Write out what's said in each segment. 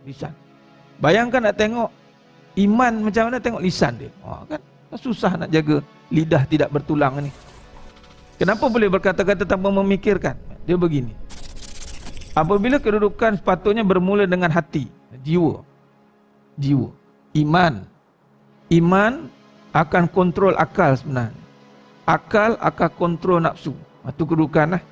Lisan. Bayangkan nak tengok iman macam mana, tengok lisan dia. Kan susah nak jaga lidah tidak bertulang ni. Kenapa boleh berkata-kata tanpa memikirkan? Dia begini. Apabila kedudukan sepatutnya bermula dengan hati, jiwa. Iman akan kontrol akal sebenarnya. Akal akan kontrol nafsu. Itu kedudukan lah.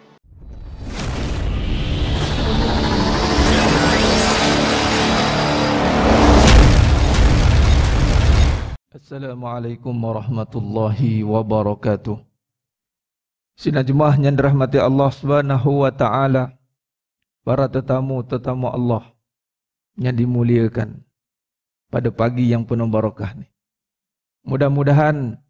Assalamualaikum warahmatullahi wabarakatuh. Sidang jemaah yang dirahmati Allah Subhanahu wa taala, para tetamu Allah yang dimuliakan pada pagi yang penuh barakah ni. Mudah-mudahan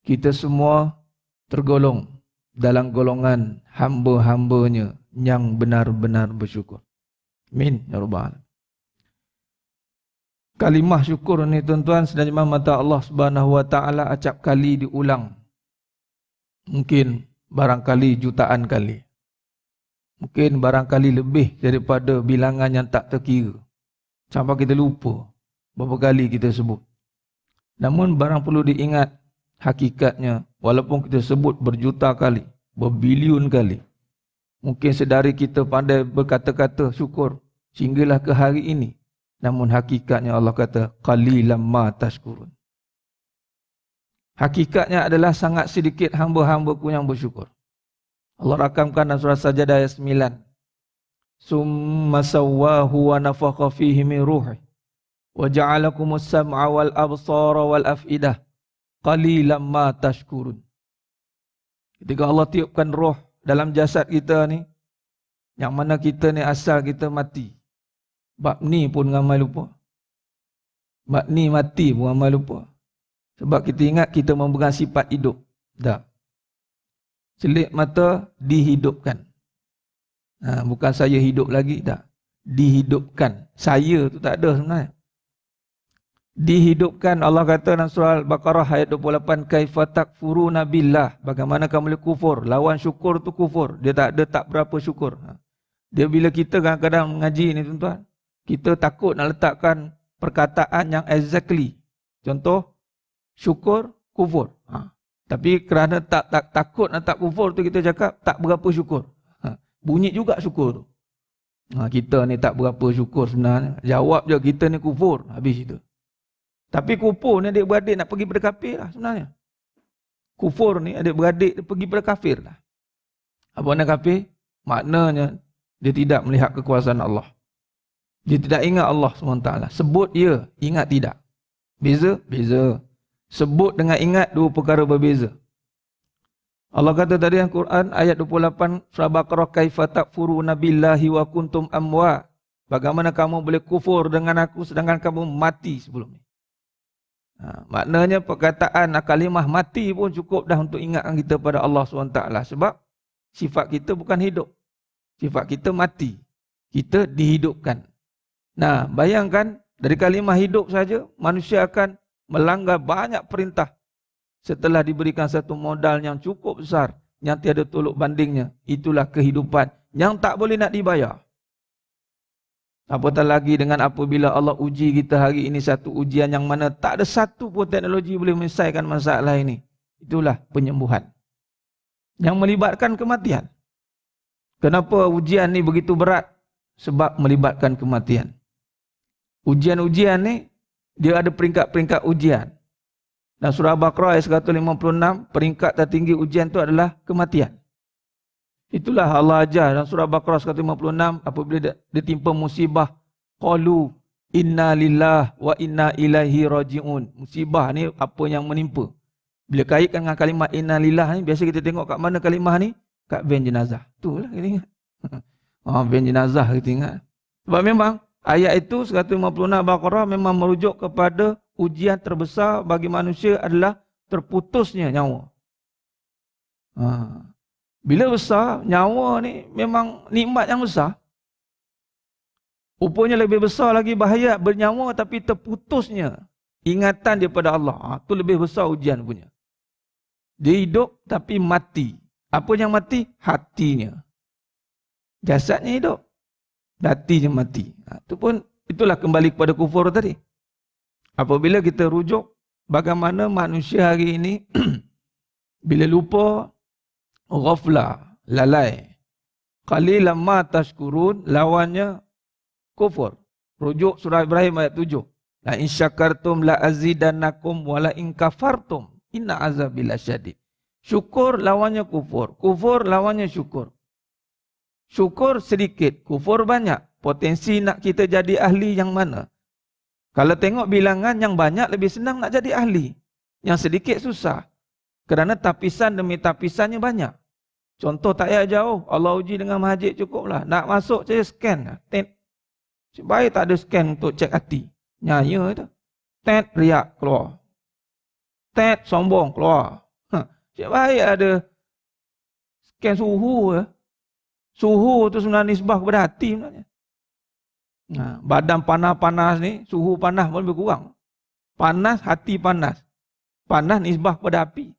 kita semua tergolong dalam golongan hamba-hambanya yang benar-benar bersyukur. Amin ya rabbal alamin. Kalimah syukur ni tuan-tuan sedang jemaah mata Allah Subhanahu wa taala acap kali diulang. Mungkin barangkali jutaan kali. Mungkin barangkali lebih daripada bilangan yang tak terkira. Sampai kita lupa berapa kali kita sebut. Namun barang perlu diingat, hakikatnya walaupun kita sebut berjuta kali, berbilion kali, mungkin sedari kita pandai berkata-kata syukur sehinggalah ke hari ini, namun hakikatnya Allah kata qalilan ma tashkurun. Hakikatnya adalah sangat sedikit hamba-hambaku yang bersyukur. Allah rakamkan dalam surah Sajadah ayat 9. Summa sawwahu wa nafakha fihi min ruhi wa ja'alakumus sam'a wal absara wal afidah qalilan ma tashkurun. Ketika Allah tiupkan roh dalam jasad kita ni, yang mana kita ni asal kita mati. Bab ni pun ramai lupa. Bab ni mati pun ramai lupa. Sebab kita ingat kita memegang sifat hidup. Tak. Selik mata dihidupkan. Bukan saya hidup lagi. Tak. Dihidupkan. Saya tu tak ada sebenarnya. Dihidupkan. Allah kata dalam surah Al-Baqarah ayat 28. Kaifa takfuruna billah. Bagaimana kamu boleh kufur. Lawan syukur tu kufur. Dia tak berapa syukur. Dia bila kita kadang-kadang mengaji ni tuan-tuan, kita takut nak letakkan perkataan yang exactly. Contoh, syukur, kufur. Tapi kerana tak takut nak tak kufur tu, kita cakap tak berapa syukur. Bunyi juga syukur tu. Kita ni tak berapa syukur sebenarnya. Jawab je kita ni kufur. Habis itu. Tapi kufur ni adik-beradik nak pergi pada kafir lah sebenarnya. Kufur ni adik-beradik pergi pada kafir lah. Apa makna kafir? Maknanya dia tidak melihat kekuasaan Allah. Dia tidak ingat Allah SWT. Sebut ya, ingat tidak. Beza? Beza. Sebut dengan ingat dua perkara berbeza. Allah kata tadi dalam Quran ayat 28 surah Baqarah, kaifa takfuruna billahi wa kuntum amwa. Bagaimana kamu boleh kufur dengan aku sedangkan kamu mati sebelum ni. Maknanya perkataan kalimah mati pun cukup dah untuk ingatkan kita pada Allah SWT. Sebab sifat kita bukan hidup. Sifat kita mati. Kita dihidupkan. Nah, bayangkan dari kalimah hidup saja manusia akan melanggar banyak perintah setelah diberikan satu modal yang cukup besar yang tiada tolok bandingnya. Itulah kehidupan yang tak boleh nak dibayar. Apatah lagi dengan apabila Allah uji kita hari ini satu ujian yang mana tak ada satu pun teknologi boleh menyelesaikan masalah ini. Itulah penyembuhan yang melibatkan kematian. Kenapa ujian ni begitu berat? Sebab melibatkan kematian. Ujian-ujian ni, dia ada peringkat-peringkat ujian. Dan surah Baqarah ayat 156, peringkat tertinggi ujian itu adalah kematian. Itulah Allah ajar dalam surah Baqarah 156, apabila ditimpa musibah, qalu inna lillah wa inna ilaihi raji'un. Musibah ni apa yang menimpa. Bila kaitkan dengan kalimah inna lillah ni, biasa kita tengok kat mana kalimah ni? Kat van jenazah. Itulah kita ingat. Van jenazah kita ingat. Sebab memang ayat itu 156 Baqarah memang merujuk kepada ujian terbesar bagi manusia adalah terputusnya nyawa. Bila besar, nyawa ni memang nikmat yang besar. Rupanya lebih besar lagi bahaya bernyawa tapi terputusnya ingatan daripada Allah. Itu lebih besar ujian punya. Dia hidup tapi mati. Apa yang mati? Hatinya. Jasadnya hidup. Hatinya mati. Itu pun itulah kembali kepada kufur tadi. Apabila kita rujuk bagaimana manusia hari ini bila lupa, ghaflah, lalai. Qalilan ma tashkurun, lawannya kufur. Rujuk surah Ibrahim ayat 7. La in syakartum la azidannakum wa la in kafartum inna azabi lasyadid. Syukur lawannya kufur. Kufur lawannya syukur. Syukur sedikit, kufur banyak. Potensi nak kita jadi ahli yang mana? Kalau tengok bilangan yang banyak lebih senang nak jadi ahli. Yang sedikit susah. Kerana tapisan demi tapisannya banyak. Contoh tak payah jauh. Allah uji dengan mahajid cukuplah. Nak masuk saya scan. Tet. Baik tak ada scan untuk cek hati. Nyaya itu. Tet riak keluar. Tet sombong keluar. Cik baik ada scan suhu. Suhu tu sebenarnya nisbah kepada hati sebenarnya. Badan panas-panas ni, suhu panas pun lebih kurang. Panas, hati panas. Panas nisbah kepada api.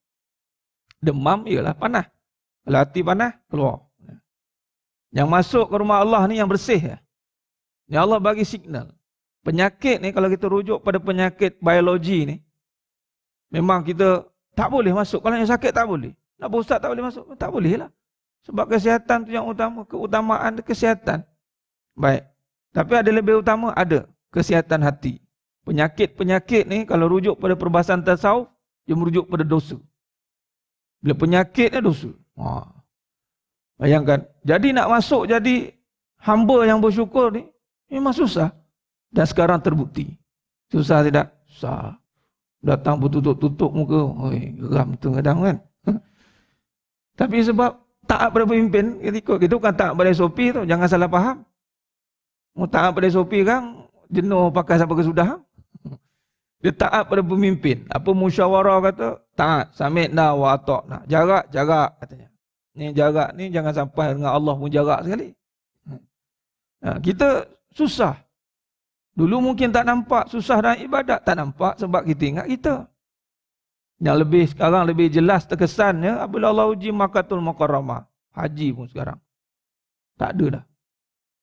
Demam ialah panas. Kalau hati panas, keluar. Yang masuk ke rumah Allah ni yang bersih. Yang Allah bagi signal. Penyakit ni kalau kita rujuk pada penyakit biologi ni, memang kita tak boleh masuk. Kalau yang sakit tak boleh. Nak berusaha tak boleh masuk. Tak boleh lah. Sebab kesihatan tu yang utama. Keutamaan kesihatan. Baik. Tapi ada lebih utama, ada kesihatan hati. Penyakit-penyakit ni kalau rujuk pada perbahasan tasawuf, dia merujuk pada dosa. Bila penyakitnya dosa. Bayangkan. Jadi nak masuk jadi hamba yang bersyukur ni, memang susah. Dan sekarang terbukti. Susah tidak? Susah. Datang bertutup-tutup muka. Geram tu kadang kan. Tapi sebab taat pada pemimpin, ketika itu bukan taat pada SOP tu, jangan salah faham. Taat pada SOP kan, jenuh pakai sampai kesudahan. Dia taat pada pemimpin. Apa musyawarah kata, taat. Sami'na wa ata'na. Jarak, jarak katanya. Ni jarak ni jangan sampai dengan Allah pun jarak sekali. Kita susah. Dulu mungkin tak nampak susah dalam ibadat. Tak nampak sebab kita ingat kita. Yang lebih sekarang lebih jelas terkesannya, apabila Allah uji Makkahul Mukarramah. Haji pun sekarang. Tak ada dah.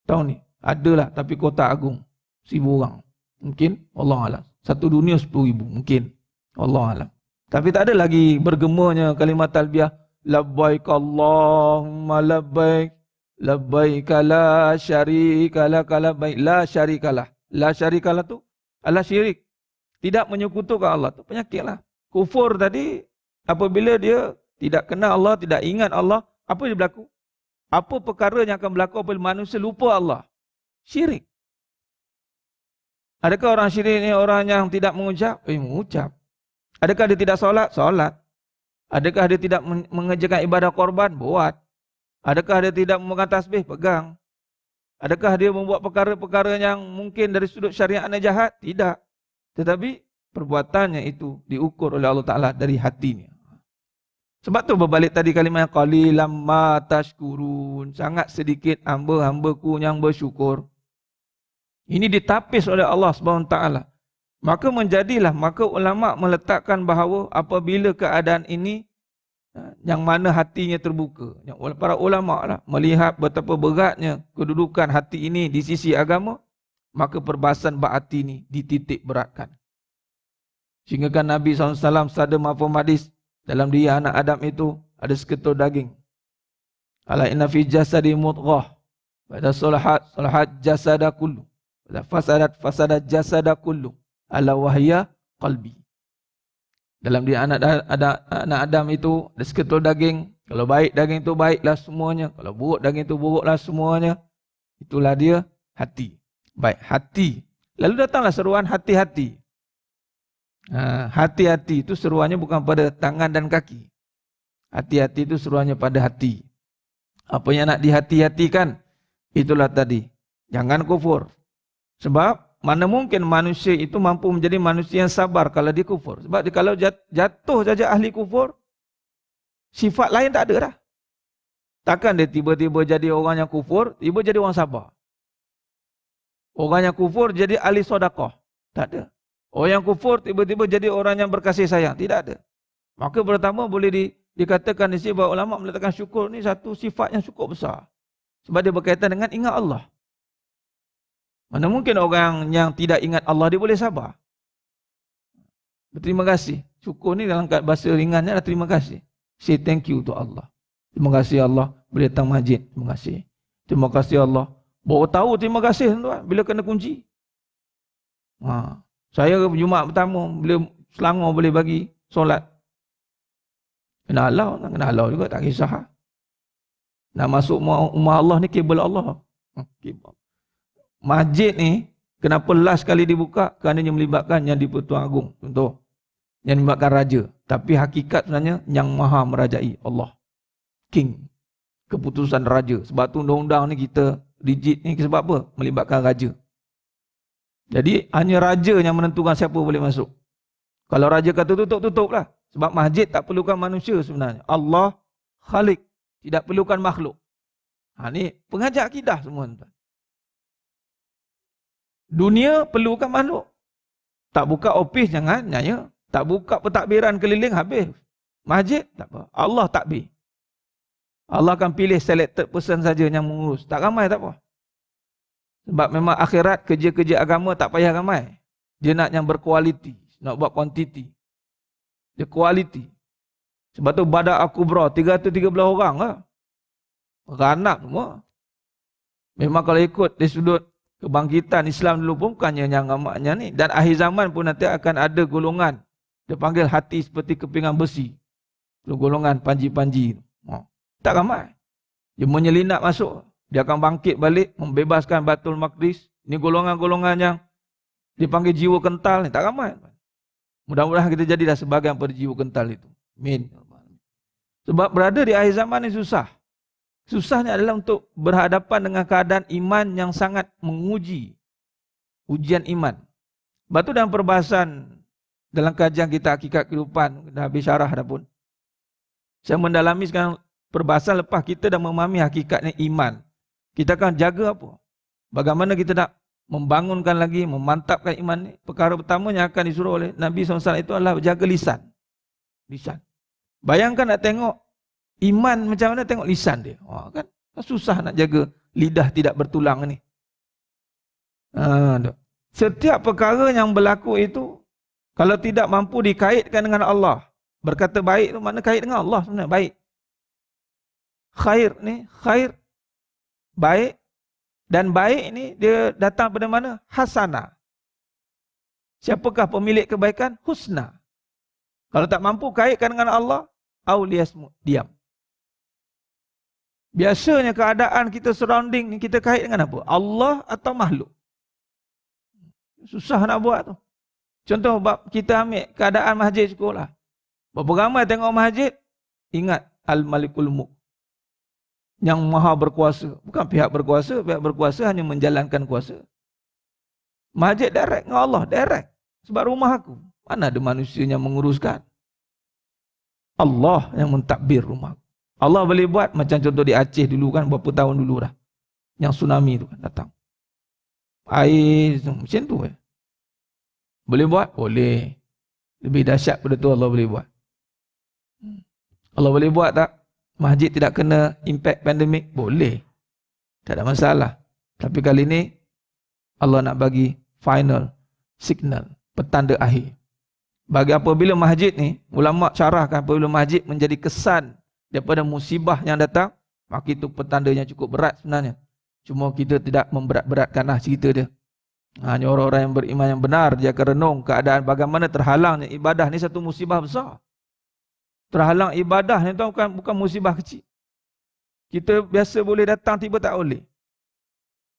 Tahun ni. Adalah tapi kota agung 1,000 orang. Mungkin Allah alam. Satu dunia 10,000 mungkin. Allah alam. Tapi tak ada lagi bergemanya kalimat talbiyah labbaik Allahumma labbaik labbaik la syarikalah labbaik la syarikalah. La syarikalah tu adalah syirik. Tidak menyekutukan Allah tu penyakitlah. Kufur tadi apabila dia tidak kenal Allah, tidak ingat Allah, apa yang berlaku? Apa perkara yang akan berlaku apabila manusia lupa Allah? Syirik. Adakah orang syirik ni orang yang tidak mengucap? Mengucap. Adakah dia tidak solat? Solat. Adakah dia tidak mengerjakan ibadah korban? Buat. Adakah dia tidak memegang tasbih? Pegang. Adakah dia membuat perkara-perkara yang mungkin dari sudut syariatnya jahat? Tidak. Tetapi perbuatannya itu diukur oleh Allah Ta'ala dari hatinya. Sebab tu berbalik tadi kalimat qalilan ma tashkurun. Sangat sedikit hamba-hambaku yang bersyukur. Ini ditapis oleh Allah SWT. Maka menjadilah, maka ulama meletakkan bahawa apabila keadaan ini yang mana hatinya terbuka. Para ulama lah melihat betapa beratnya kedudukan hati ini di sisi agama, maka perbahasan bab hati ini dititik beratkan. Sehingga kan Nabi SAW sabda mafhum hadis, dalam diri anak Adam itu ada seketul daging. Ala inna fi jasadi mudghah. Pada salahat jasada kullu. Fasadat jasada kullu. Ala wahya qalbi. Dalam diri anak Adam itu ada seketul daging. Kalau baik daging itu baiklah semuanya. Kalau buruk daging itu buruklah semuanya. Itulah dia hati. Baik, hati. Lalu datanglah seruan hati-hati. Hati-hati itu seruannya bukan pada tangan dan kaki. Hati-hati itu seruannya pada hati. Apa yang nak dihati-hatikan? Itulah tadi. Jangan kufur. Sebab mana mungkin manusia itu mampu menjadi manusia yang sabar kalau dia kufur. Sebab dia kalau jatuh saja ahli kufur, sifat lain tak ada dah. Takkan dia tiba-tiba jadi orang yang kufur, tiba jadi orang sabar. Orang yang kufur jadi ahli sedekah. Tak ada. Orang yang kufur tiba-tiba jadi orang yang berkasih sayang. Tidak ada. Maka pertama boleh dikatakan di sini bahawa ulama meletakkan syukur ni satu sifat yang cukup besar. Sebab dia berkaitan dengan ingat Allah. Mana mungkin orang yang tidak ingat Allah dia boleh sabar? Berterima kasih. Syukur ni dalam bahasa ringannya adalah terima kasih. Say thank you to Allah. Terima kasih Allah boleh datang masjid. Terima kasih. Terima kasih Allah. Baru tahu terima kasih tuan bila kena kunci. Saya Jumaat pertama bila Selangor boleh bagi solat. Kena halau juga tak kisah. Nak masuk rumah Allah ni kabel Allah. Masjid ni kenapa last kali dibuka? Kerana dia melibatkan yang di-Pertuan Agong. Contoh. Yang melibatkan raja. Tapi hakikat sebenarnya yang maha merajai Allah. King. Keputusan raja. Sebab tu undang-undang ni kita rigid ni sebab apa? Melibatkan raja. Jadi hanya raja yang menentukan siapa boleh masuk. Kalau raja kata tutup, tutuplah. Sebab masjid tak perlukan manusia sebenarnya. Allah Khalik. Tidak perlukan makhluk. Ni pengajar akidah semua. Dunia perlukan makhluk. Tak buka ofis jangan nyaya. Tak buka pentadbiran keliling habis. Masjid tak apa. Allah takbir. Allah akan pilih selected person saja yang mengurus. Tak ramai tak apa. Sebab memang akhirat kerja-kerja agama tak payah ramai. Dia nak yang berkualiti. Nak buat kuantiti. Dia kualiti. Sebab tu Badak Al-Kubra 313 orang lah. Beranak semua. Memang kalau ikut di sudut kebangkitan Islam dulu pun bukannya yang amatnya ni. Dan akhir zaman pun nanti akan ada golongan. Dia panggil hati seperti kepingan besi. Golongan panji-panji. Tak ramai. Dia menyelinap masuk. Dia akan bangkit balik. Membebaskan Baitul Maqdis. Ini golongan-golongan yang dipanggil jiwa kental ni. Tak ramai. Mudah-mudahan kita jadilah sebahagian pada jiwa kental itu. Amin. Sebab berada di akhir zaman ni susah. Susahnya adalah untuk berhadapan dengan keadaan iman yang sangat menguji. Ujian iman. Sebab tu dalam perbahasan, dalam kajian kita hakikat kehidupan, dah habis syarah dah pun. Saya mendalami sekarang perbahasan lepas kita dah memahami hakikatnya iman. Kita akan jaga apa? Bagaimana kita nak membangunkan lagi, memantapkan iman ni. Perkara pertama yang akan disuruh oleh Nabi SAW itu adalah jaga lisan. Lisan. Bayangkan nak tengok iman macam mana, tengok lisan dia. Kan susah nak jaga lidah tidak bertulang ni. Setiap perkara yang berlaku itu, kalau tidak mampu dikaitkan dengan Allah, berkata baik tu makna kait dengan Allah sebenarnya, baik. Khair ni, khair, baik. Dan baik ni dia datang pada mana? Hasanah. Siapakah pemilik kebaikan? Husna. Kalau tak mampu kaitkan dengan Allah, auliasmu, diam. Biasanya keadaan kita surrounding ni kita kait dengan apa? Allah atau makhluk? Susah nak buat tu. Contoh bab kita ambil keadaan masjid sekolah. Berapa ramai tengok masjid, ingat Al-Malikul Mulk. Yang maha berkuasa. Bukan pihak berkuasa hanya menjalankan kuasa. Masjid direct dengan Allah, direct. Sebab rumah aku, mana ada manusia yang menguruskan? Allah yang mentadbir rumah. Allah boleh buat macam contoh di Aceh dulu kan, berapa tahun dulu dah. Yang tsunami tu kan datang. Air macam tu . Boleh buat? Boleh. Lebih dahsyat pada tu Allah boleh buat. Allah boleh buat tak? Masjid tidak kena impact pandemik? Boleh. Tak ada masalah. Tapi kali ni Allah nak bagi final signal, petanda akhir. Bagi apabila masjid ni, ulama syarahkan apabila masjid menjadi kesan daripada musibah yang datang, maka itu petanda yang cukup berat sebenarnya. Cuma kita tidak memberat-beratkanlah cerita dia. Hanya orang-orang yang beriman yang benar, dia akan renung keadaan bagaimana terhalangnya ibadah ni satu musibah besar. Terhalang ibadah ni tu bukan musibah kecil. Kita biasa boleh datang, tiba tak boleh.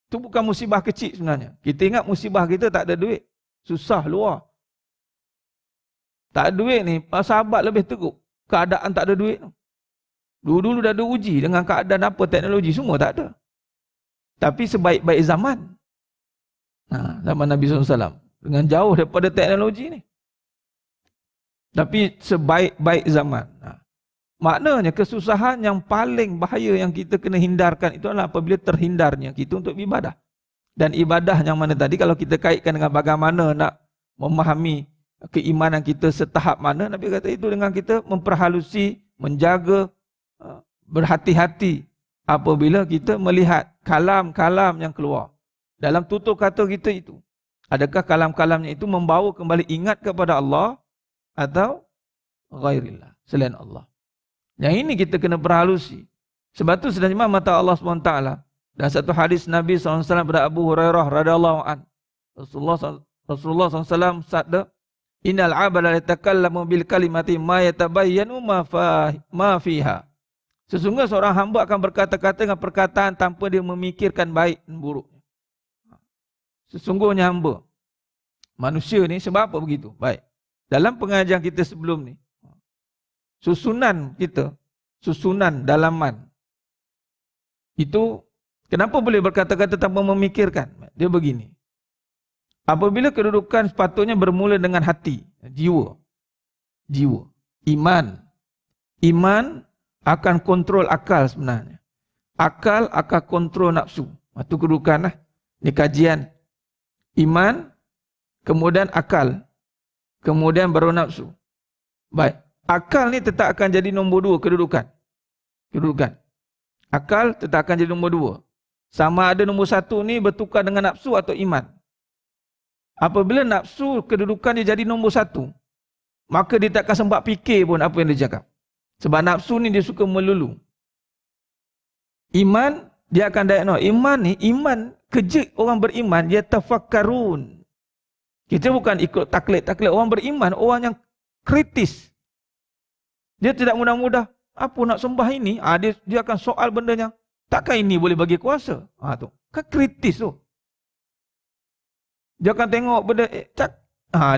Itu bukan musibah kecil sebenarnya. Kita ingat musibah kita tak ada duit. Susah luar. Tak ada duit ni, sahabat lebih teruk. Keadaan tak ada duit. Dulu-dulu dah ada uji dengan keadaan apa, teknologi semua tak ada. Tapi sebaik-baik zaman. Zaman Nabi SAW. Dengan jauh daripada teknologi ni. Tapi sebaik-baik zaman. Maknanya kesusahan yang paling bahaya yang kita kena hindarkan itu adalah apabila terhindarnya kita untuk ibadah. Dan ibadah yang mana tadi kalau kita kaitkan dengan bagaimana nak memahami keimanan kita setahap mana, Nabi kata itu dengan kita memperhalusi, menjaga, berhati-hati apabila kita melihat kalam-kalam yang keluar dalam tutur kata kita itu. Adakah kalam-kalamnya itu membawa kembali ingat kepada Allah atau ghairillah, selain Allah. Yang ini kita kena berhalusi. Sebab tu sebenarnya mata Allah SWT. Dan satu hadis Nabi SAW pada Abu Hurairah radhiyallahu an. Rasulullah SAW sabda, "Innal 'abda la yatakallamu bil kalimati ma yatabayyanu ma fiha." Sesungguhnya seorang hamba akan berkata-kata dengan perkataan tanpa dia memikirkan baik dan buruk. Sesungguhnya hamba. Manusia ni sebab apa begitu? Baik. Dalam pengajian kita sebelum ni, susunan kita, susunan dalaman, itu kenapa boleh berkata-kata tanpa memikirkan? Dia begini. Apabila kedudukan sepatutnya bermula dengan hati, jiwa. Jiwa. Iman. Iman akan kontrol akal sebenarnya. Akal akan kontrol nafsu. Itu kedudukan lah. Ini kajian. Iman, kemudian akal, kemudian baru nafsu. Baik. Akal ni tetap akan jadi nombor 2 kedudukan. Kedudukan. Akal tetap akan jadi nombor 2. Sama ada nombor 1 ni bertukar dengan nafsu atau iman. Apabila nafsu kedudukan dia jadi nombor 1, maka dia tak akan sempat fikir pun apa yang dia cakap. Sebab nafsu ni dia suka melulu. Iman, dia akan diagnose. Iman ni, iman, kerja orang beriman, dia tafakkarun. Kita bukan ikut taklid-taklid. Orang beriman, orang yang kritis. Dia tidak mudah-mudah, apa nak sembah ini? Dia akan soal benda yang, takkan ini boleh bagi kuasa? Tu. Kan kritis tu. Dia akan tengok benda,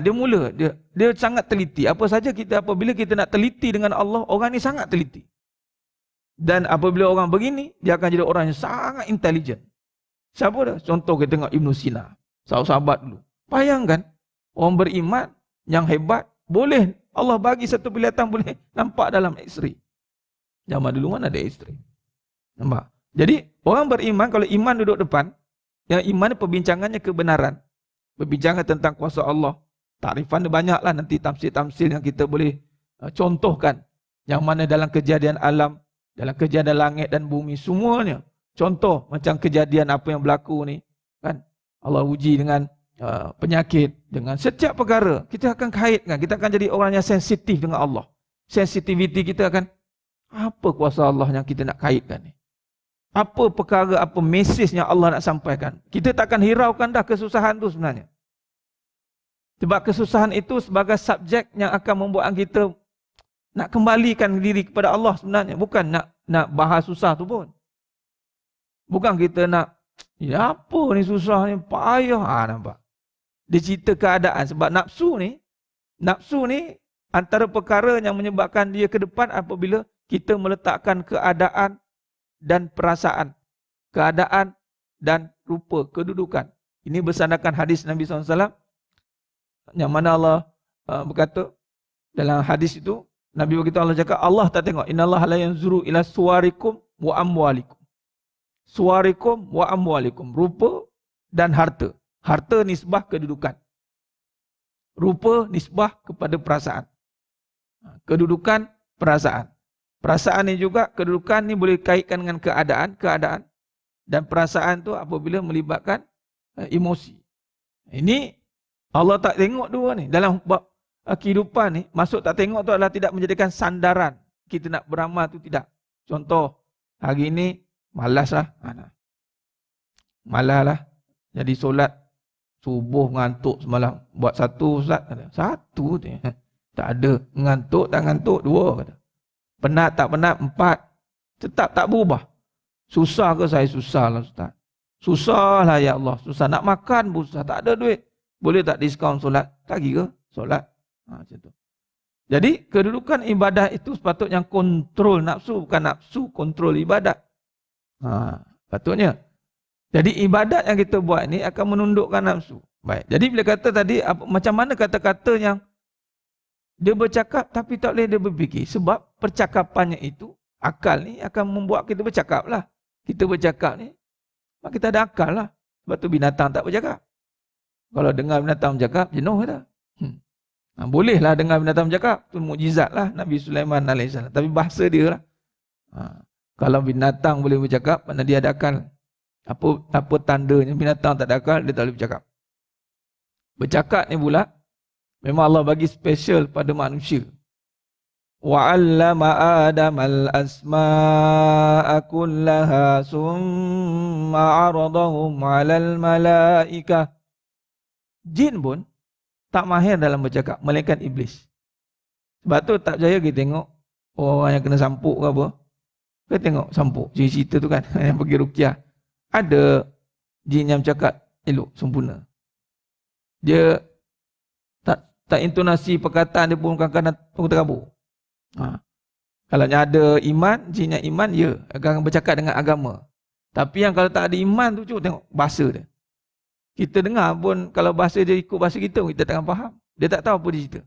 dia mula, dia sangat teliti. Apa saja kita, apabila kita nak teliti dengan Allah, orang ni sangat teliti. Dan apabila orang begini, dia akan jadi orang yang sangat intelijen. Siapa dah? Contoh kita tengok Ibn Sina. Sahabat-sahabat dulu. Bayangkan, orang beriman yang hebat, boleh Allah bagi satu penglihatan boleh nampak dalam X-ray. Zaman dulu mana ada X-ray? Nampak? Jadi, orang beriman, kalau iman duduk depan, yang iman perbincangannya kebenaran. Berbincangan tentang kuasa Allah. Takrifan dia banyaklah nanti tamsil-tamsil yang kita boleh contohkan. Yang mana dalam kejadian alam, dalam kejadian langit dan bumi, semuanya. Contoh macam kejadian apa yang berlaku ni. Kan? Allah uji dengan penyakit, dengan setiap perkara. Kita akan kaitkan, kita akan jadi orang yang sensitif dengan Allah. Sensitiviti kita akan, apa kuasa Allah yang kita nak kaitkan ni? Apa perkara, apa mesej yang Allah nak sampaikan? Kita tak akan hiraukan dah kesusahan tu sebenarnya. Sebab kesusahan itu sebagai subjek yang akan membuat kita nak kembalikan diri kepada Allah sebenarnya. Bukan nak bahas susah tu pun. Bukan kita nak, ya apa ni susah ni, payah. Nampak? Dia cerita keadaan. Sebab nafsu ni antara perkara yang menyebabkan dia ke depan apabila kita meletakkan keadaan dan perasaan. Keadaan dan rupa, kedudukan. Ini bersandarkan hadis Nabi SAW. Yang mana Allah berkata dalam hadis itu, Nabi berkata, Allah cakap, Allah tak tengok. Innallaha la yanzuru ila suwarikum wa amwalikum. Suwarikum wa amwalikum. Rupa dan harta. Harta nisbah kedudukan. Rupa nisbah kepada perasaan. Kedudukan, perasaan. Perasaan ni juga, kedudukan ni boleh kaitkan dengan keadaan. Dan perasaan tu apabila melibatkan emosi. Ini Allah tak tengok dua ni. Dalam bab kehidupan ni, masuk tak tengok tu adalah tidak menjadikan sandaran. Kita nak beramal tu tidak. Contoh, hari ni malas lah. Malas lah. Jadi solat subuh ngantuk semalam. Buat satu Ustaz. Satu tu. Tak ada. Ngantuk tak ngantuk. 2 kata. Penat tak penat. 4. Tetap tak berubah. Susah ke saya? Susah lah Ustaz. Susah lah ya Allah. Susah. Nak makan pun susah. Tak ada duit. Boleh tak diskaun solat? Tak kira solat. Macam tu. Jadi kedudukan ibadah itu sepatutnya kontrol nafsu. Bukan nafsu kontrol ibadat. Patutnya. Jadi ibadat yang kita buat ni akan menundukkan nafsu. Baik. Jadi bila kata tadi, macam mana kata-kata yang dia bercakap tapi tak boleh dia berfikir. Sebab percakapannya itu, akal ni akan membuat kita bercakap lah. Kita bercakap ni, kita ada akal lah. Sebab tu binatang tak bercakap. Kalau dengar binatang bercakap, jenuh dah. Bolehlah dengar binatang bercakap. Itu mukjizat lah Nabi Sulaiman AS. Tapi bahasa dia lah. Kalau binatang boleh bercakap, mana dia ada akal. Apa tandanya binatang tak ada akal, dia tak boleh bercakap. Bercakap ni pula memang Allah bagi special pada manusia. Wa 'allama Adam al-asma'a kullaha summa 'aradahum 'alal malaikah. Jin pun tak mahir dalam bercakap, melainkan iblis. Sebab tu tak percaya kita tengok orang yang kena sampuk ke apa. Kita tengok sampuk, cerita tu kan yang pergi ruqyah. Ada jin yang bercakap elok, sempurna. Dia tak intonasi perkataan dia pun kadang-kadang terabur. Kalau ada iman, jin yang iman, ya akan bercakap dengan agama. Tapi yang kalau tak ada iman tu, cuba tengok bahasa dia. Kita dengar pun kalau bahasa dia ikut bahasa kita takkan faham. Dia tak tahu apa dia cerita.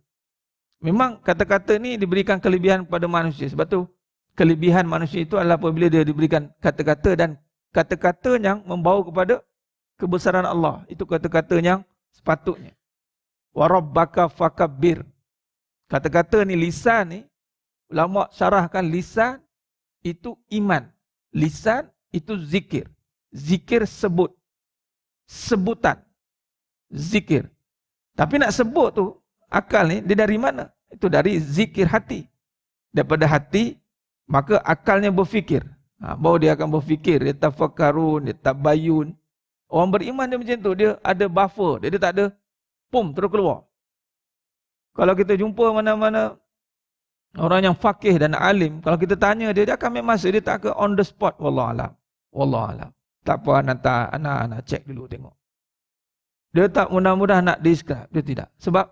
Memang kata-kata ni diberikan kelebihan kepada manusia. Sebab tu kelebihan manusia itu adalah apabila dia diberikan kata-kata dan kata-kata yang membawa kepada kebesaran Allah. Itu kata-kata yang sepatutnya. Wa rabbaka fakabbir. Kata-kata ni, lisan ni, ulama syarahkan lisan itu iman. Lisan itu zikir. Zikir sebut. Sebutan. Zikir. Tapi nak sebut tu, akal ni, dia dari mana? Itu dari zikir hati. Daripada hati, maka akalnya berfikir. Baru dia akan berfikir. Dia tafakkarun, dia tabayun. Orang beriman dia macam tu. Dia ada buffer. Dia tak ada pum terus keluar. Kalau kita jumpa mana-mana orang yang fakih dan alim, kalau kita tanya dia akan ambil masa, dia tak akan on the spot. Wallahualam. Wallahualam. Tak apa, anak-anak cek dulu tengok. Dia tak mudah-mudah nak describe. Dia tidak. Sebab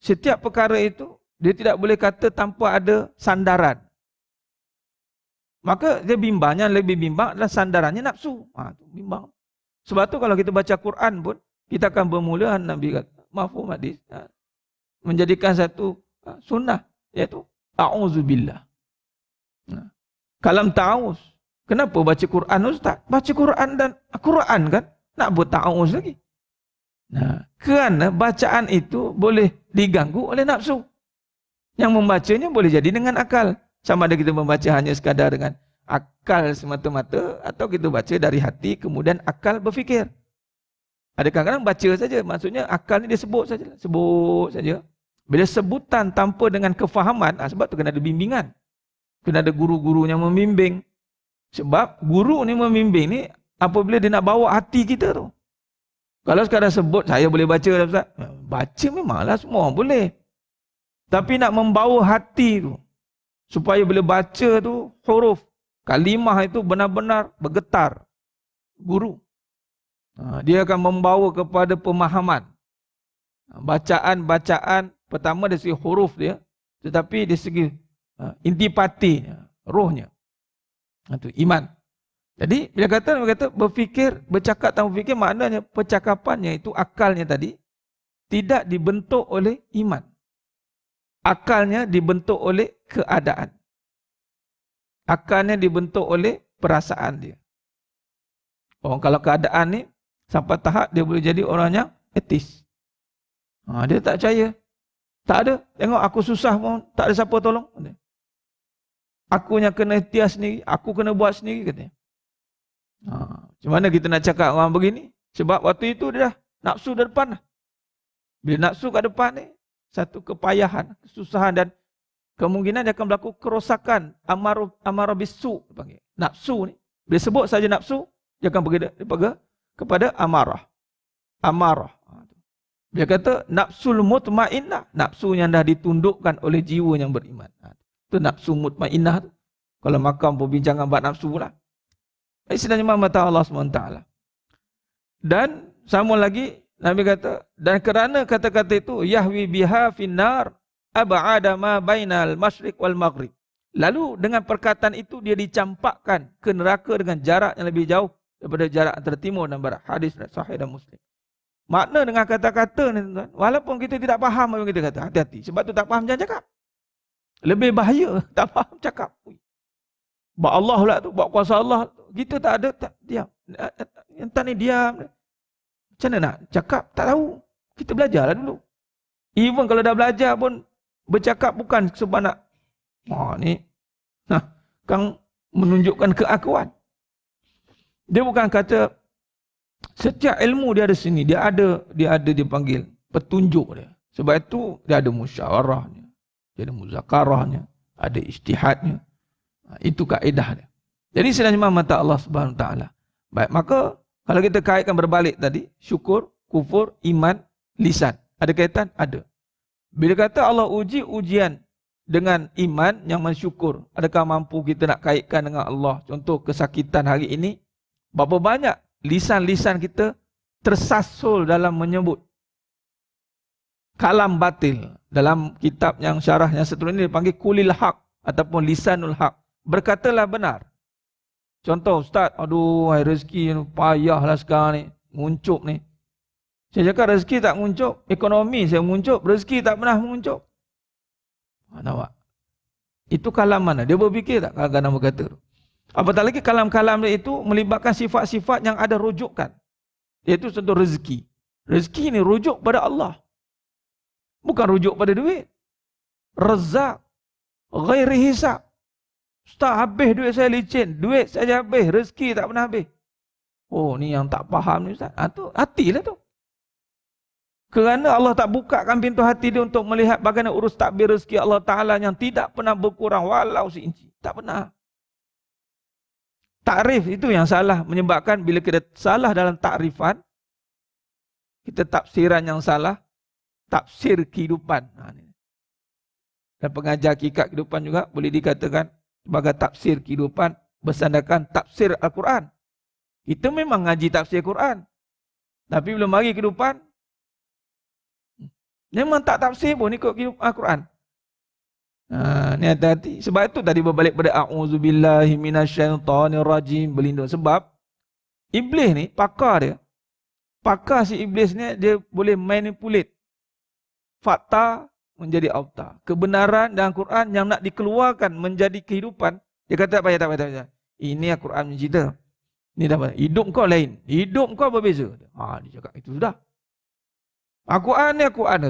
setiap perkara itu, dia tidak boleh kata tanpa ada sandaran. Maka dia bimbang. Yang lebih bimbang adalah sandarannya nafsu. Bimbang. Sebab tu kalau kita baca Quran pun, kita akan bermula, Nabi kata, mafhum hadis, menjadikan satu sunnah, iaitu a'udzubillah. Kalam ta'awuz. Kenapa baca Quran, Ustaz? Baca Quran dan Quran kan, nak buat ta'awuz lagi. Kerana bacaan itu boleh diganggu oleh nafsu. Yang membacanya boleh jadi dengan akal. Sama ada kita membaca hanya sekadar dengan akal semata-mata, atau kita baca dari hati kemudian akal berfikir. Ada kadang-kadang baca saja, maksudnya akal ni dia sebut saja. Sebut saja. Bila sebutan tanpa dengan kefahaman, sebab tu kena ada bimbingan. Kena ada guru-guru yang membimbing. Sebab guru ni membimbing ni apabila dia nak bawa hati kita tu. Kalau sekadar sebut, saya boleh baca dah Ustaz. Baca memanglah semua orang boleh. Tapi nak membawa hati tu, supaya bila baca tu, huruf, kalimah itu benar-benar bergetar. Guru. Dia akan membawa kepada pemahaman. Bacaan-bacaan, pertama dari segi huruf dia, tetapi dari segi intipatinya, rohnya. Itu iman. Jadi bila kata berfikir, bercakap tanpa berfikir, maknanya percakapannya itu, akalnya tadi tidak dibentuk oleh iman. Akalnya dibentuk oleh keadaan. Akalnya dibentuk oleh perasaan dia. Kalau keadaan ni sampai tahap dia boleh jadi orang yang etis. Dia tak percaya. Tak ada. Tengok aku susah pun tak ada siapa tolong. Aku yang kena ikhtiar sendiri. Aku kena buat sendiri katanya. Macam mana kita nak cakap orang begini? Sebab waktu itu dia dah nafsu di depan. Bila nafsu kat depan ni, satu kepayahan, kesusahan dan kemungkinan dia akan berlaku kerosakan. Amarah bisu. Nafsu ni. Bila sebut saja nafsu, dia akan pergi kepada amarah. Amarah. Dia kata nafsul mutmainnah. Nafsu yang dah ditundukkan oleh jiwa yang beriman. Itu nafsu mutmainnah tu. Kalau makam perbincangan bab nafsu pula. Istilahnya mata Allah SWT. Dan sama lagi, Nabi kata, dan kerana kata-kata itu, yahwi biha finnar ab'ada ma bainal masyriq wal maghrib. Lalu dengan perkataan itu, dia dicampakkan ke neraka dengan jarak yang lebih jauh daripada jarak antara timur dan barat. Hadis sahih dan Muslim. Makna dengan kata-kata ni, tuan, walaupun kita tidak faham apa yang kita kata, hati-hati. Sebab tu tak faham jangan cakap. Lebih bahaya, tak faham cakap. Buat Allah pula tu, buat kuasa Allah. Kita tak ada, diam. Entah ni diam. Macam mana nak cakap? Tak tahu. Kita belajarlah dulu. Even kalau dah belajar pun, bercakap bukan sebab nak, ni, kan menunjukkan keakuan. Dia bukan kata setiap ilmu dia ada sini, dia dipanggil petunjuk dia. Sebab itu dia ada musyawarahnya, dia ada muzakarahnya, ada ijtihadnya. Itu kaedah dia. Jadi sebenarnya mata Allah Subhanahu Wa Taala. Baik, maka kalau kita kaitkan berbalik tadi, syukur, kufur, iman, lisan. Ada kaitan? Ada. Bila kata Allah uji ujian dengan iman yang mensyukur, adakah mampu kita nak kaitkan dengan Allah? Contoh kesakitan hari ini, berapa banyak lisan-lisan kita tersasul dalam menyebut kalam batil. Dalam kitab yang syarah yang seterusnya ini dipanggil kulil haq ataupun lisanul haq. Berkatalah benar. Contoh, Ustaz, aduh, rezeki payahlah sekarang ni, muncup ni. Saya cakap rezeki tak muncup, ekonomi saya muncup, rezeki tak pernah muncup. Nampak? Itu kalam mana? Dia berfikir tak kadang-kadang berkata tu? Apatah lagi kalam-kalam dia itu melibatkan sifat-sifat yang ada rujukan. Iaitu contoh rezeki. Rezeki ni rujuk pada Allah. Bukan rujuk pada duit. Razak. Ghairi hisab. Ustaz, habis duit saya licin. Duit saja habis. Rezeki tak pernah habis. Oh, ni yang tak faham ni Ustaz. Tu hatilah tu. Kerana Allah tak bukakan pintu hati dia untuk melihat bagaimana urus takbir rezeki Allah Ta'ala yang tidak pernah berkurang walau seinci. Tak pernah. Takrif itu yang salah. Menyebabkan bila kita salah dalam takrifan, kita tafsiran yang salah, tafsir kehidupan. Dan pengajar hakikat kehidupan juga boleh dikatakan sebagai tafsir kehidupan bersandarkan tafsir Al-Quran. Kita memang ngaji tafsir Al-Quran. Tapi bila mari kehidupan, memang tak tafsir pun ikut Al-Quran. Ni hati-hati. Sebab itu tadi berbalik pada a'udzubillahi minasyaitonirrajim, berlindung. Sebab iblis ni, pakar si iblis ni, dia boleh manipulate fakta menjadi auta. Kebenaran dalam Quran yang nak dikeluarkan menjadi kehidupan, dia kata tak payah. Ini Al-Quran punya cerita. Ini dah apa? Hidup kau lain. Hidup kau berbeza. Dia cakap itu sudah. Al-Quran ni Al-Quran.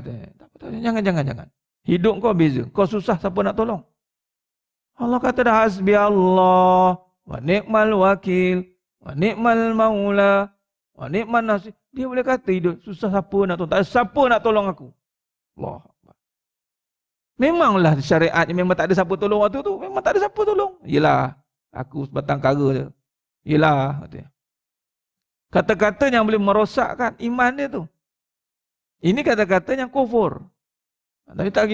Jangan. Hidup kau beza. Kau susah, siapa nak tolong? Allah kata dah hasbi Allah wa ni'mal wakil wa ni'mal maula wa ni'man nasir. Dia boleh kata hidup susah, siapa nak tolong? Tak ada siapa nak tolong aku. Allah. Memanglah syariat memang tak ada siapa tolong waktu tu. Memang tak ada siapa tolong. Yelah, aku sebatang kara je. Yelah, katanya. Kata-kata yang boleh merosakkan iman dia tu. Ini kata-kata yang kufur. Tapi tak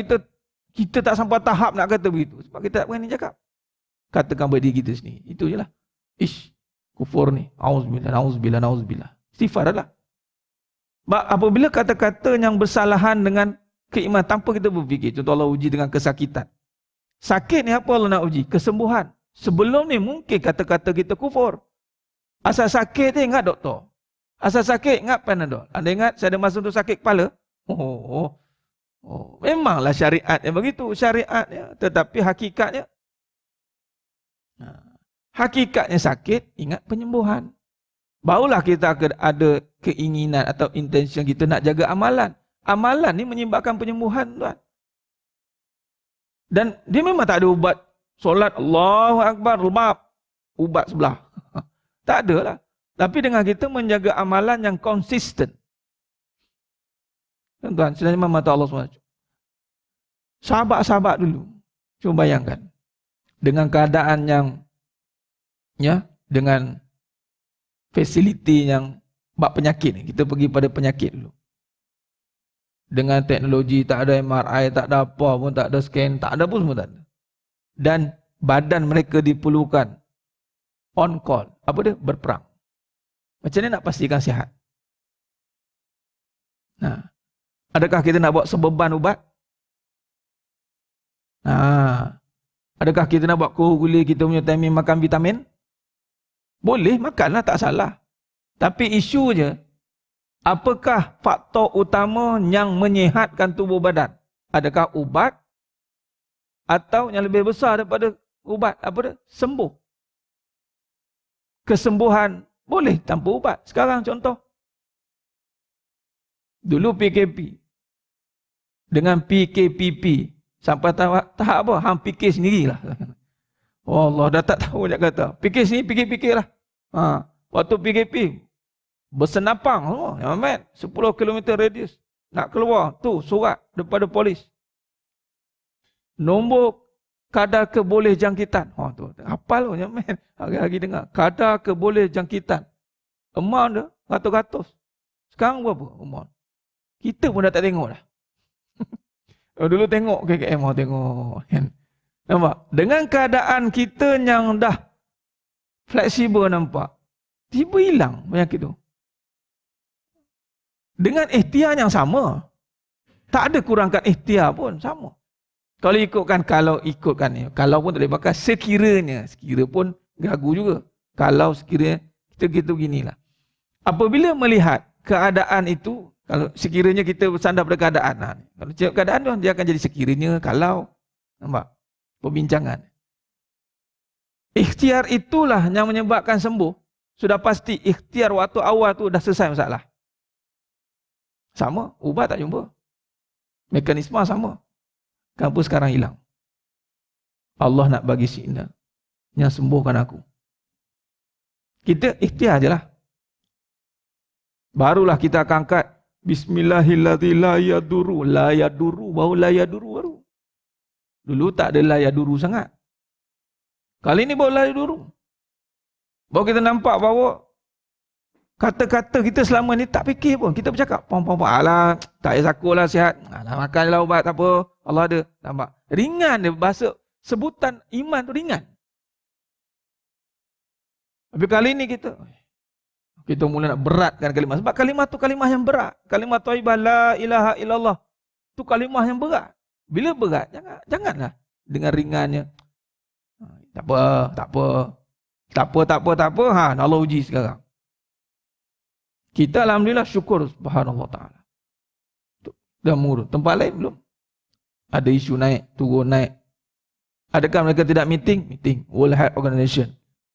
kita tak sampai tahap nak kata begitu. Sebab kita tak berani cakap. Katakan bagi diri kita sendiri. Itu je lah. Kufur ni. Auzubillah. Istighfar adalah. Apabila kata-kata yang bersalahan dengan keimanan tanpa kita berfikir. Contoh Allah uji dengan kesakitan. Sakit ni apa Allah nak uji? Kesembuhan. Sebelum ni mungkin kata-kata kita kufur. Asal sakit ni ingat doktor. Asal sakit ingat Panadol. Anda ingat saya ada masa untuk sakit kepala? Memanglah syariatnya begitu. Syariatnya. Tetapi hakikatnya sakit, ingat penyembuhan. Barulah kita ada keinginan atau intention kita nak jaga amalan. Amalan ni menyebabkan penyembuhan, tuan. Dan dia memang tak ada ubat. Solat Allahu Akbar, ubat sebelah. Tak ada lah. Tapi dengan kita menjaga amalan yang konsisten. Tuan-tuan, sebenarnya mata Allah SWT. Sahabat-sahabat dulu. Cuba bayangkan. Dengan keadaan yang, dengan fasiliti yang bab penyakit ni. Kita pergi pada penyakit dulu. Dengan teknologi, tak ada MRI, tak ada apa pun, tak ada scan, tak ada pun semua tak ada. Dan badan mereka diperlukan on call. Apa dia? Berperang. Macam mana nak pastikan sihat? Adakah kita nak buat sebeban ubat? Adakah kita nak buat kulit kita punya timing makan vitamin? Boleh, makanlah, tak salah. Tapi isunya, apakah faktor utama yang menyihatkan tubuh badan? Adakah ubat? Atau yang lebih besar daripada ubat? Apa dia? Sembuh. Kesembuhan boleh tanpa ubat. Sekarang contoh. Dulu PKP. Dengan PKPP. Sampai tahap apa? Hang fikir sendirilah. Oh Allah, dah tak tahu nak kata. Fikir sendiri, fikir-fikirlah. Waktu PKP, bersenapang semua. Ya, Ahmad, 10 km radius. Nak keluar, tu surat daripada polis. Nombor kadar keboleh jangkitan. Oh, tu, hafal tu, Ahmad. Hari-hari dengar. Kadar keboleh jangkitan. Amount dia, ratus-ratus. Sekarang berapa amount? Kita pun dah tak tengok dah. Dulu tengok KKM, tengok. Nampak? Dengan keadaan kita yang dah fleksibel nampak. Tiba hilang penyakit tu. Dengan ikhtiar yang sama. Tak ada kurangkan ikhtiar pun, sama. Kalau ikutkan kalau pun tak boleh pakai sekiranya. Sekira pun gagu juga. Kalau sekiranya kita beginilah. Apabila melihat keadaan itu, kalau sekiranya kita bersandar pada keadaan. Kalau keadaan tu, dia akan jadi sekiranya, kalau. Nampak? Perbincangan. Ikhtiar itulah yang menyebabkan sembuh. Sudah pasti ikhtiar waktu awal tu dah selesai masalah. Sama, ubat tak jumpa. Mekanisme sama. Kenapa sekarang hilang? Allah nak bagi signal. Yang sembuhkan aku. Kita ikhtiar je lah. Barulah kita akan angkat. Bismillahirrahmanirrahim. La yaduru. La yaduru. Baru la yaduru baru. Dulu tak ada la yaduru sangat. Kali ni baru la yaduru. Baru kita nampak bahawa kata-kata kita selama ni tak fikir pun. Kita bercakap. Alah, tak payah sakut lah, sihat. Alah, makan lah ubat, tak apa. Allah ada. Nampak? Ringan dia bahasa. Sebutan iman tu ringan. Tapi kali ni kita mula nak beratkan kalimah. Sebab kalimah tu kalimah yang berat. Kalimah thayyibah la ilaha illallah. Tu kalimah yang berat. Bila berat, janganlah dengan ringannya. Tak apa. Allah uji sekarang. Kita alhamdulillah syukur subhanallah ta'ala. Dah murah. Tempat lain belum. Ada isu naik, turun naik. Adakah mereka tidak meeting? Meeting. World Health Organization.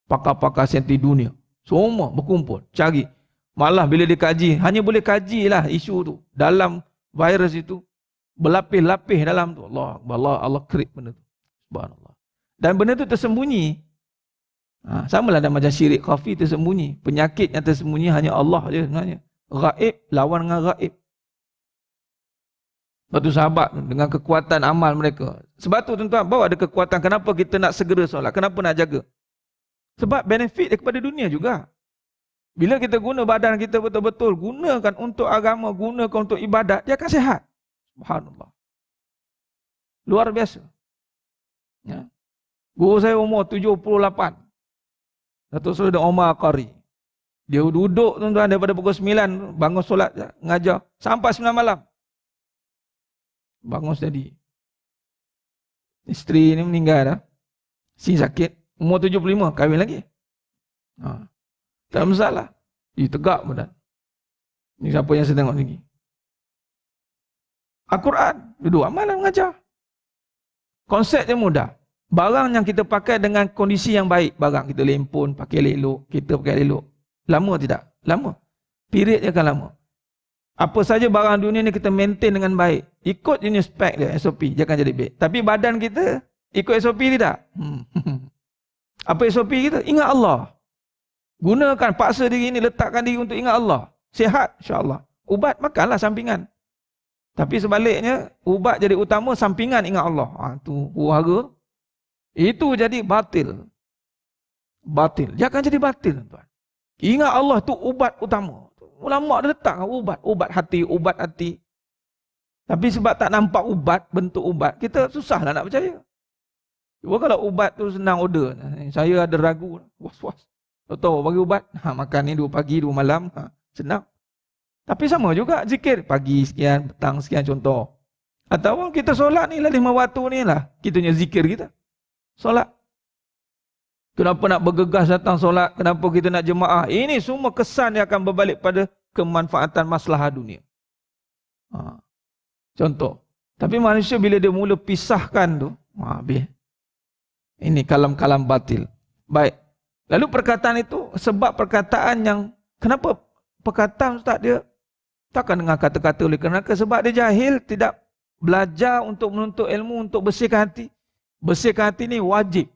Pakar-pakar saintis dunia. Semua berkumpul. Cari. Malah bila dia kaji, hanya boleh kajilah isu tu. Dalam virus itu. Berlapis-lapis dalam tu. Allah kerip benda tu. Subhanallah. Dan benda tu tersembunyi. Samalah dalam macam syirik khafi tersembunyi. Penyakit yang tersembunyi hanya Allah je sebenarnya. Ghaib lawan dengan ghaib. Sebab tu sahabat dengan kekuatan amal mereka. Sebab tu tuan-tuan, bahawa ada kekuatan. Kenapa kita nak segera solat? Kenapa nak jaga? Sebab benefit daripada dunia juga. Bila kita guna badan kita betul-betul, gunakan untuk agama, gunakan untuk ibadat, dia akan sihat. Subhanallah. Luar biasa. Ya. Guru saya umur 78. Datuk Seri Omar Qari. Dia duduk tuan-tuan daripada pukul 9 bangun solat ngajar sampai 9 malam. Bangun steady. Isteri ni meninggal dah. Si sakit. Umur 75 kahwin lagi. Tak masalah. Tegak badan. Ni siapa yang saya tengok lagi. Al-Quran. Duduk amalan mengajar. Konsep dia mudah. Barang yang kita pakai dengan kondisi yang baik. Barang kita lempun, pakai elok. Kita pakai elok. Lama tidak? Lama. Period dia akan lama. Apa saja barang dunia ni kita maintain dengan baik. Ikut jenis spek dia, SOP. Dia akan jadi baik. Tapi badan kita ikut SOP tidak? Apa SOP kita? Ingat Allah. Gunakan, paksa diri ini, letakkan diri untuk ingat Allah. Sihat, insyaAllah. Ubat, makanlah sampingan. Tapi sebaliknya, ubat jadi utama, sampingan ingat Allah. Itu huru-hara. Itu jadi batil. Batil. Dia akan jadi batil, tuan. Ingat Allah tu ubat utama. Ulama' dia letak ubat hati. Tapi sebab tak nampak ubat, bentuk ubat, kita susahlah nak percaya. Cuba kalau ubat tu senang order. Saya ada ragu. Was-was. Tahu bagi ubat. Makan ni 2 pagi, 2 malam. Senang. Tapi sama juga zikir. Pagi sekian, petang sekian contoh. Atau kita solat ni lah 5 waktu ni lah. Kita punya zikir kita. Solat. Kenapa nak bergegas datang solat? Kenapa kita nak jemaah? Ini semua kesan yang akan berbalik pada kemanfaatan masalah dunia. Contoh. Tapi manusia bila dia mula pisahkan tu, habis. Ini kalam-kalam batil. Baik. Lalu perkataan itu, sebab perkataan yang, kenapa perkataan Ustaz dia takkan dengan kata-kata oleh kerana sebab dia jahil, tidak belajar untuk menuntut ilmu, untuk bersihkan hati. Bersihkan hati ni wajib.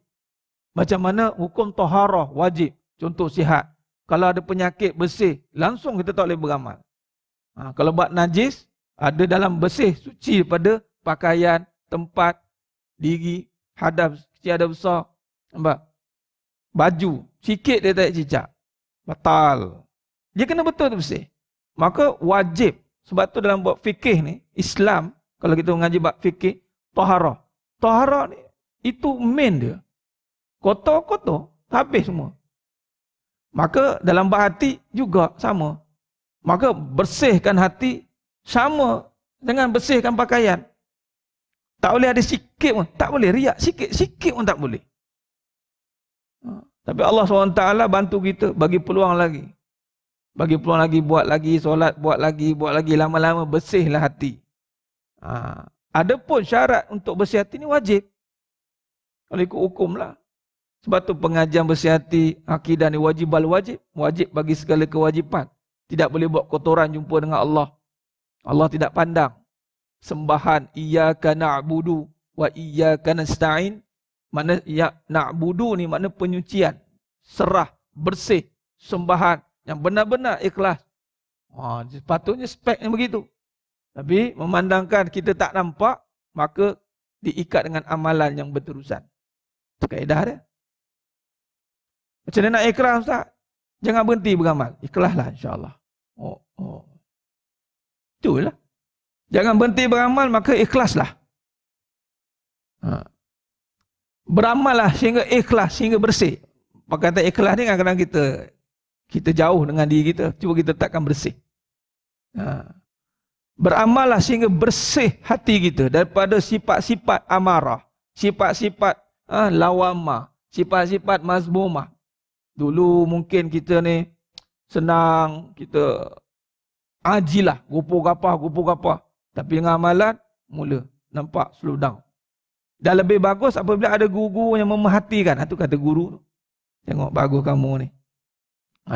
Macam mana hukum taharah wajib. Contoh sihat. Kalau ada penyakit bersih, langsung kita tak boleh beramal. Kalau buat najis, ada dalam bersih, suci daripada pakaian, tempat, diri, hadap, kecil hadap besar. Nampak? Baju, sikit dia tak cicak. Batal. Dia kena betul tu bersih. Maka wajib. Sebab tu dalam buat fikih ni, Islam, kalau kita mengaji bab fikih, taharah. Taharah ni, itu main dia. Kotor-kotor, habis semua. Maka dalam bab hati juga sama. Maka bersihkan hati sama dengan bersihkan pakaian. Tak boleh ada sikit pun. Tak boleh riak sikit pun tak boleh. Tapi Allah SWT bantu kita, bagi peluang lagi. Bagi peluang lagi, buat lagi, solat, buat lagi. Lama-lama bersihlah hati. Ada pun syarat untuk bersih hati ni wajib. Kalau ikut hukum lah. Sebab tu pengajian bersih hati, akidah ni wajib wajib. Wajib bagi segala kewajipan. Tidak boleh buat kotoran jumpa dengan Allah. Allah tidak pandang. Sembahan, iyyaka na'budu wa iyyaka nasta'in. Mana ya na'budu ni makna penyucian. Serah, bersih, sembahan. Yang benar-benar ikhlas. Sepatutnya speknya begitu. Tapi memandangkan kita tak nampak, maka diikat dengan amalan yang berterusan. Itu kaedah dia. Macam mana nak ikhlas, Ustaz? Jangan berhenti beramal. Ikhlaslah insya-Allah. Itulah. Jangan berhenti beramal, maka ikhlaslah. Beramallah sehingga ikhlas, sehingga bersih. Perkataan ikhlas ni kadang-kadang kita jauh dengan diri kita. Cuba kita takkan bersih. Beramallah sehingga bersih hati kita daripada sifat-sifat amarah, sifat-sifat lawamah, sifat-sifat mazmumah. Dulu mungkin kita ni senang, kita ajilah, gupur-gapah. Tapi dengan amalan, mula nampak slow down. Dan lebih bagus apabila ada guru yang memerhatikan. Itu kata guru tu. Tengok bagus kamu ni.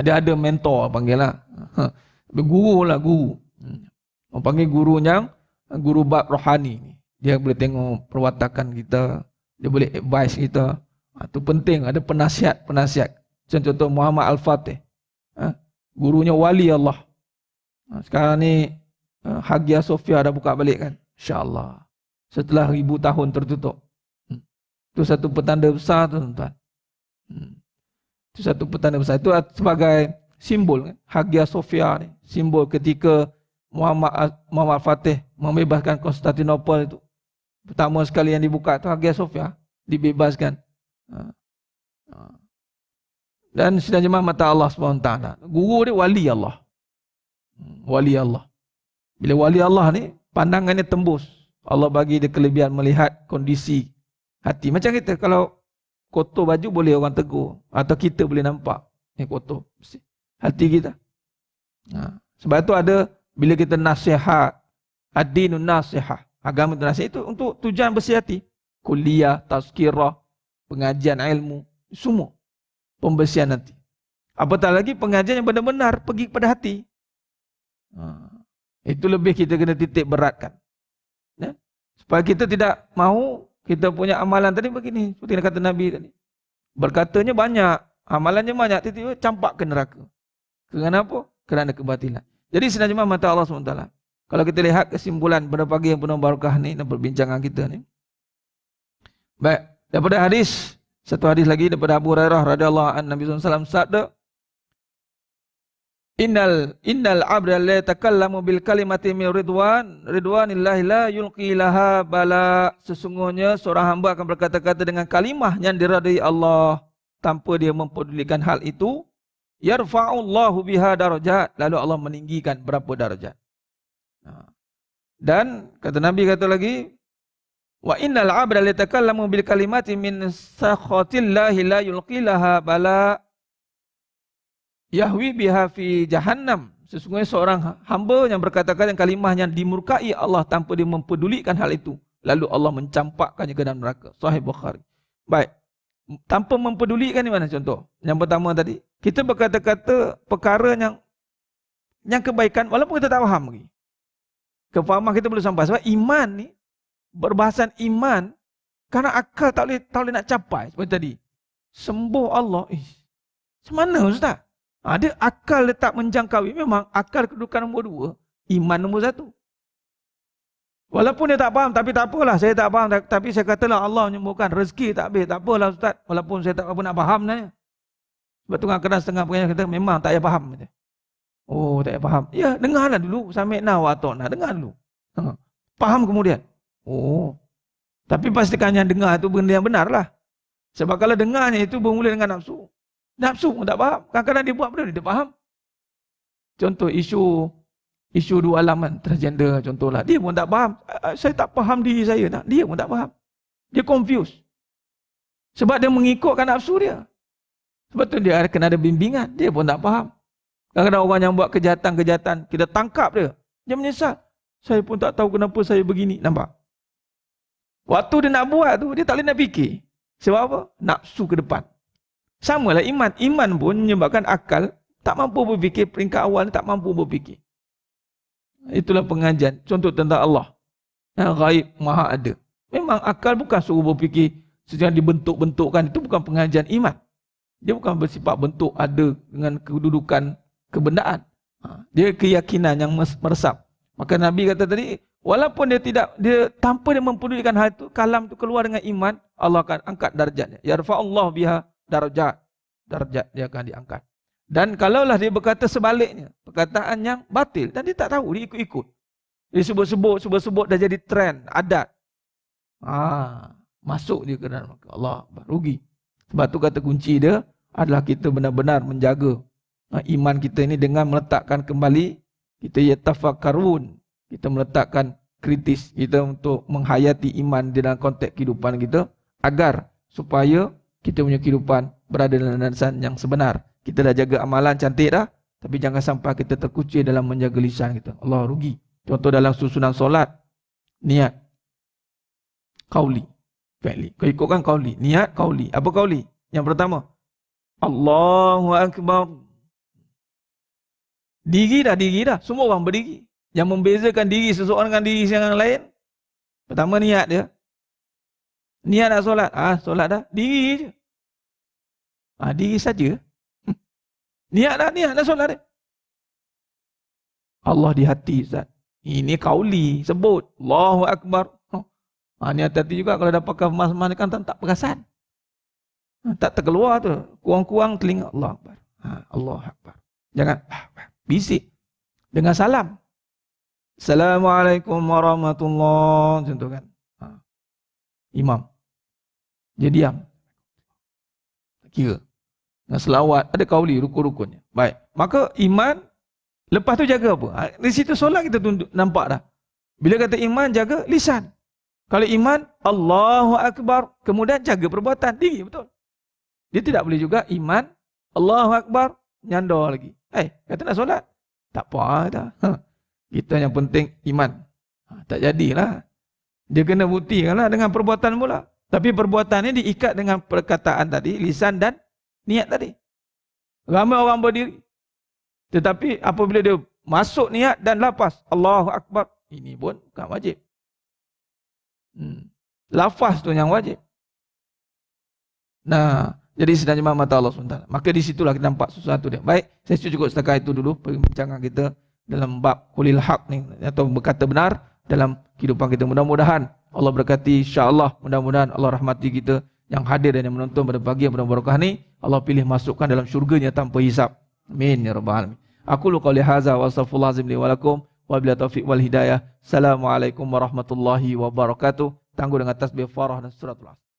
Dia ada mentor panggil lah. Guru lah, guru. Orang panggil guru yang guru bab rohani ni. Dia boleh tengok perwatakan kita. Dia boleh advise kita. Itu penting, ada penasihat. Contoh Muhammad Al-Fatih. Gurunya wali Allah. Sekarang ni Hagia Sophia dah buka balik kan. InsyaAllah. Setelah 1000 tahun tertutup. Itu satu petanda besar tu tuan-tuan. Itu satu petanda besar. Itu sebagai simbol kan. Hagia Sophia ni. Simbol ketika Muhammad Fatih membebaskan Konstantinopel itu. Pertama sekali yang dibuka itu Hagia Sophia. Dibebaskan. Dan sidang jemaah mata Allah SWT. Guru dia wali Allah. Wali Allah. Bila wali Allah ni, pandangannya tembus. Allah bagi dia kelebihan melihat kondisi hati. Macam kita, kalau kotor baju boleh orang tegur. Atau kita boleh nampak. Yang kotor. Hati kita. Sebab itu ada, bila kita nasihat. Ad-dinun nasihah. Agama itu nasihat. Itu untuk tujuan bersih hati. Kuliah, tazkirah, pengajian ilmu. Semua. Pembersihan hati. Apatah lagi pengajian yang benar-benar pergi kepada hati. Itu lebih kita kena titik beratkan. Ya? Supaya kita tidak mahu kita punya amalan tadi begini. Seperti yang kata Nabi tadi. Berkatanya banyak. Amalannya banyak. Tiba-tiba campak ke neraka. Kerana apa? Kerana kebatilan. Jadi sedang jemaah mata Allah SWT. Kalau kita lihat kesimpulan pada pagi yang penuh barakah ni dan perbincangan kita ni. Baik. Daripada hadis. Satu hadis lagi daripada Abu Hurairah radhiyallahu anhu, Nabi SAW sabda, Innal abda la yatakallamu bil kalimati min ridwanillahi la yulqi laha bala. Sesungguhnya seorang hamba akan berkata-kata dengan kalimah yang diridai Allah tanpa dia mempedulikan hal itu. Yarfa'ullahu biha darajat. Lalu Allah meninggikan berapa darjat. Dan kata Nabi kata lagi, wa innal abda la yatakallamu bil kalimati min sakhatillahi la yulqi laha bala yahwi biha fi jahannam. Sesungguhnya seorang hamba yang berkata-kata kalimah yang dimurkai Allah tanpa dia mempedulikan hal itu, lalu Allah mencampakkannya ke dalam neraka. Sahih Bukhari. Baik. Tanpa mempedulikan di mana contoh? Yang pertama tadi, kita berkata-kata perkara yang kebaikan walaupun kita tak faham lagi. Kefahaman kita boleh sampai sebab iman ni, berbahasan iman, kerana akal tak boleh nak capai seperti tadi. Sembuh Allah. Macam mana Ustaz? Ada akal dia tak menjangkaui. Memang akal kedudukan nombor 2, iman nombor 1. Walaupun dia tak faham, tapi tak apalah, saya tak faham, tapi saya katalah Allah menyembuhkan, rezeki tak habis, tak apalah Ustaz, walaupun saya tak apa nak faham sebenarnya. Sebab tu kadang-kadang setengah pengajian kata memang tak payah faham. Oh, tak payah faham. Ya, dengarlah dulu, sami'na wa ata'na, dengar dulu. Faham kemudian. Oh. Tapi pastikan yang dengar itu benda yang benar lah. Sebab kalau dengarnya itu bermula dengan nafsu. Nafsu pun tak faham. Kadang-kadang dia buat benda dia faham. Contoh isu 2 halaman transgender contohlah. Dia pun tak faham. Saya tak faham diri saya. Dia pun tak faham. Dia confused. Sebab dia mengikutkan nafsu dia. Sebab tu dia kena ada bimbingan. Dia pun tak faham. Kadang-kadang orang yang buat kejahatan-kejahatan, kita tangkap dia. Dia menyesal. Saya pun tak tahu kenapa saya begini. Nampak? Waktu dia nak buat tu, dia tak boleh nak fikir. Sebab apa? Nafsu ke depan. Sama lah iman. Iman pun menyebabkan akal tak mampu berfikir. Peringkat awal tak mampu berfikir. Itulah pengajian. Contoh tentang Allah. Yang gaib, maha ada. Memang akal bukan suruh berfikir secara dibentuk-bentukkan. Itu bukan pengajian iman. Dia bukan bersifat bentuk ada dengan kedudukan kebendaan. Dia keyakinan yang meresap. Maka Nabi kata tadi, walaupun dia tanpa dia mempedulikan hal itu, kalam itu keluar dengan iman, Allah akan angkat darjatnya. Yarfa'ullah biha darajat. Darjat dia akan diangkat. Dan kalaulah dia berkata sebaliknya, perkataan yang batil, dan dia tak tahu, dia ikut-ikut. Dia sebut-sebut dah jadi trend, adat. Masuk dia ke dalam Allah, rugi. Sebab tu kata kunci dia adalah kita benar-benar menjaga iman kita ini dengan meletakkan kembali, kita yatafakkarun, kita meletakkan kritis kita untuk menghayati iman di dalam konteks kehidupan kita, agar supaya kita punya kehidupan berada dalam landasan yang sebenar. Kita dah jaga amalan cantik dah, tapi jangan sampai kita terkucil dalam menjaga lisan kita. Allah, rugi. Contoh dalam susunan solat, niat, qauli, fi'li. Kau ikutkan qauli, niat, qauli. Apa qauli? Yang pertama, Allahu Akbar. Diri dah. Semua orang berdiri. Yang membezakan diri seseorang dengan diri yang lain, pertama niat dia. Niat nak solat. Solat dah. Diri je. Diri saja. Niat dah solat dia. Allah di hati, Ustaz. Ini qauli, sebut Allahu Akbar. Ni hati-hati juga kalau dah pakai emas-emas kan tak perasan. Tak terkeluar tu. Kurang-kurang telinga Allah Akbar. Allah Akbar. Jangan bisik. Dengan salam. Assalamualaikum warahmatullahi wabarakatuh. Contoh kan. Imam. Dia diam. Kira. Dengan selawat. Ada qauli, rukun-rukunnya. Baik. Maka iman. Lepas tu jaga apa? Di situ solat kita nampak dah. Bila kata iman, jaga lisan. Kalau iman, Allahu Akbar. Kemudian jaga perbuatan. Diri, betul. Dia tidak boleh juga iman, Allahu Akbar, nyandor lagi. Kata nak solat. Tak apa dah. Kita yang penting iman. Tak jadilah. Dia kena buktikanlah dengan perbuatan pula. Tapi perbuatan ini diikat dengan perkataan tadi, lisan dan niat tadi. Ramai orang berdiri. Tetapi apabila dia masuk niat dan lafaz Allahu Akbar, ini pun bukan wajib. Lafaz tu yang wajib. Nah, jadi sebenarnya mata Allah SWT. Maka di situlah kita nampak sesuatu dia. Baik, saya cukup setakat itu dulu perbincangan kita dalam bab qulil haq ni, atau berkata benar dalam kehidupan kita. Mudah-mudahan Allah berkati, insya-Allah. Mudah-mudahan Allah rahmati kita yang hadir dan yang menonton pada pagi yang berbarakah ni. Allah pilih masukkan dalam syurganya tanpa hisab. Amin ya rabbal alamin. Aku lu qauli hadza wa astaghfirullahalazim li wa lakum wa billahi taufiq wal hidayah. Assalamualaikum warahmatullahi wabarakatuh. Tangguh dengan tasbih farah dan suratul Asr.